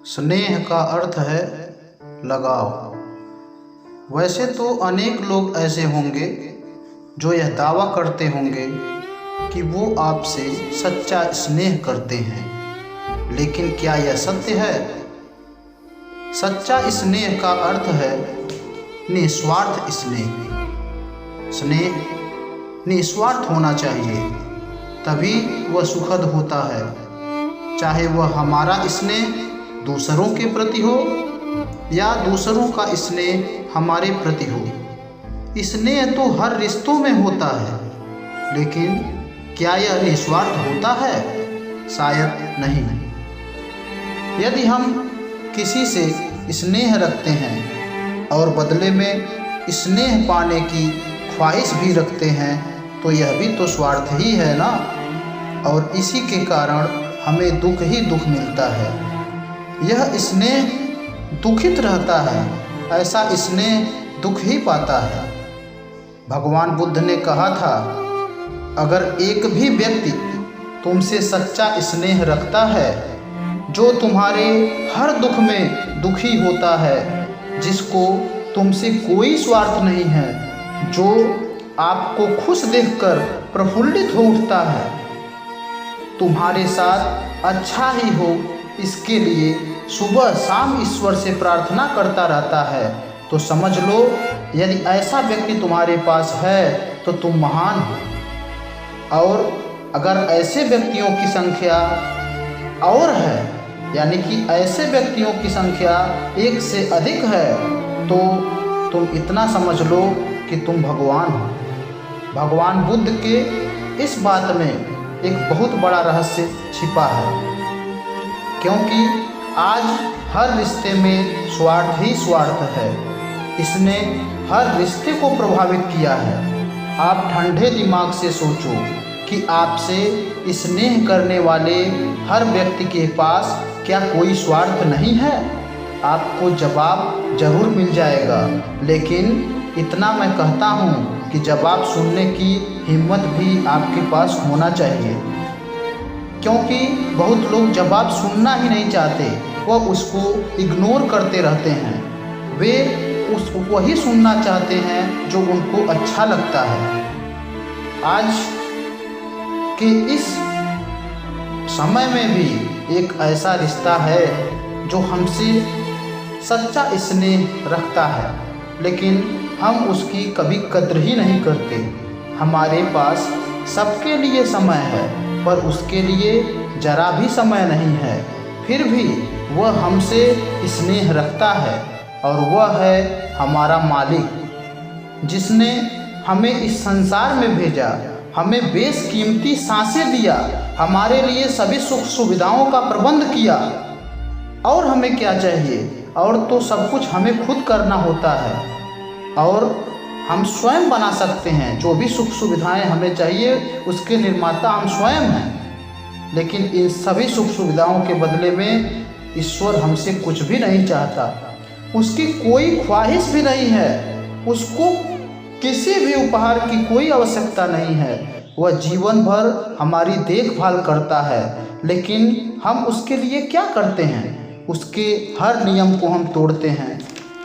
स्नेह का अर्थ है लगाव। वैसे तो अनेक लोग ऐसे होंगे जो यह दावा करते होंगे कि वो आपसे सच्चा स्नेह करते हैं, लेकिन क्या यह सत्य है? सच्चा स्नेह का अर्थ है निस्वार्थ स्नेह। स्नेह निस्वार्थ होना चाहिए, तभी वह सुखद होता है। चाहे वह हमारा स्नेह दूसरों के प्रति हो या दूसरों का स्नेह हमारे प्रति हो। स्नेह तो हर रिश्तों में होता है, लेकिन क्या यह निस्वार्थ होता है? शायद नहीं। यदि हम किसी से स्नेह रखते हैं और बदले में स्नेह पाने की ख्वाहिश भी रखते हैं, तो यह भी तो स्वार्थ ही है ना। और इसी के कारण हमें दुख ही दुख मिलता है। यह स्नेह दुखित रहता है, ऐसा स्नेह दुख ही पाता है। भगवान बुद्ध ने कहा था, अगर एक भी व्यक्ति तुमसे सच्चा स्नेह रखता है, जो तुम्हारे हर दुख में दुखी होता है, जिसको तुमसे कोई स्वार्थ नहीं है, जो आपको खुश देखकर प्रफुल्लित हो उठता है, तुम्हारे साथ अच्छा ही हो, इसके लिए सुबह शाम ईश्वर से प्रार्थना करता रहता है, तो समझ लो यदि ऐसा व्यक्ति तुम्हारे पास है तो तुम महान हो। और अगर ऐसे व्यक्तियों की संख्या और है, यानी कि ऐसे व्यक्तियों की संख्या एक से अधिक है, तो तुम इतना समझ लो कि तुम भगवान हो। भगवान बुद्ध के इस बात में एक बहुत बड़ा रहस्य छिपा है, क्योंकि आज हर रिश्ते में स्वार्थ ही स्वार्थ है। इसने हर रिश्ते को प्रभावित किया है। आप ठंडे दिमाग से सोचो कि आपसे स्नेह करने वाले हर व्यक्ति के पास क्या कोई स्वार्थ नहीं है? आपको जवाब जरूर मिल जाएगा, लेकिन इतना मैं कहता हूँ कि जवाब सुनने की हिम्मत भी आपके पास होना चाहिए, क्योंकि बहुत लोग जवाब सुनना ही नहीं चाहते, वह उसको इग्नोर करते रहते हैं। वे वही सुनना चाहते हैं जो उनको अच्छा लगता है। आज के इस समय में भी एक ऐसा रिश्ता है जो हमसे सच्चा स्नेह रखता है, लेकिन हम उसकी कभी कद्र ही नहीं करते। हमारे पास सबके लिए समय है, पर उसके लिए जरा भी समय नहीं है, फिर भी वह हमसे स्नेह रखता है। और वह है हमारा मालिक, जिसने हमें इस संसार में भेजा, हमें बेशकीमती सांसें दिया, हमारे लिए सभी सुख सुविधाओं का प्रबंध किया। और हमें क्या चाहिए? और तो सब कुछ हमें खुद करना होता है, और हम स्वयं बना सकते हैं। जो भी सुख सुविधाएं हमें चाहिए, उसके निर्माता हम स्वयं हैं। लेकिन इन सभी सुख सुविधाओं के बदले में ईश्वर हमसे कुछ भी नहीं चाहता। उसकी कोई ख्वाहिश भी नहीं है, उसको किसी भी उपहार की कोई आवश्यकता नहीं है। वह जीवन भर हमारी देखभाल करता है, लेकिन हम उसके लिए क्या करते हैं? उसके हर नियम को हम तोड़ते हैं।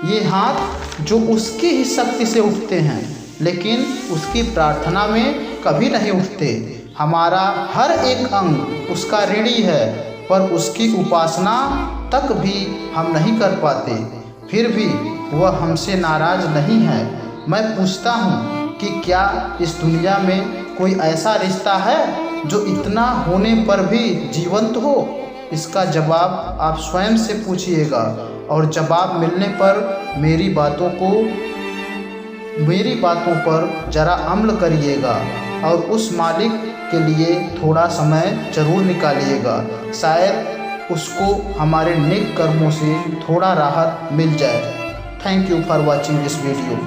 ये हाथ जो उसकी ही शक्ति से उठते हैं, लेकिन उसकी प्रार्थना में कभी नहीं उठते। हमारा हर एक अंग उसका ऋणी है, पर उसकी उपासना तक भी हम नहीं कर पाते। फिर भी वह हमसे नाराज नहीं है। मैं पूछता हूँ कि क्या इस दुनिया में कोई ऐसा रिश्ता है जो इतना होने पर भी जीवंत हो? इसका जवाब आप स्वयं से पूछिएगा, और जवाब मिलने पर मेरी बातों पर जरा अमल करिएगा, और उस मालिक के लिए थोड़ा समय जरूर निकालिएगा। शायद उसको हमारे नेक कर्मों से थोड़ा राहत मिल जाए। Thank you for watching this video.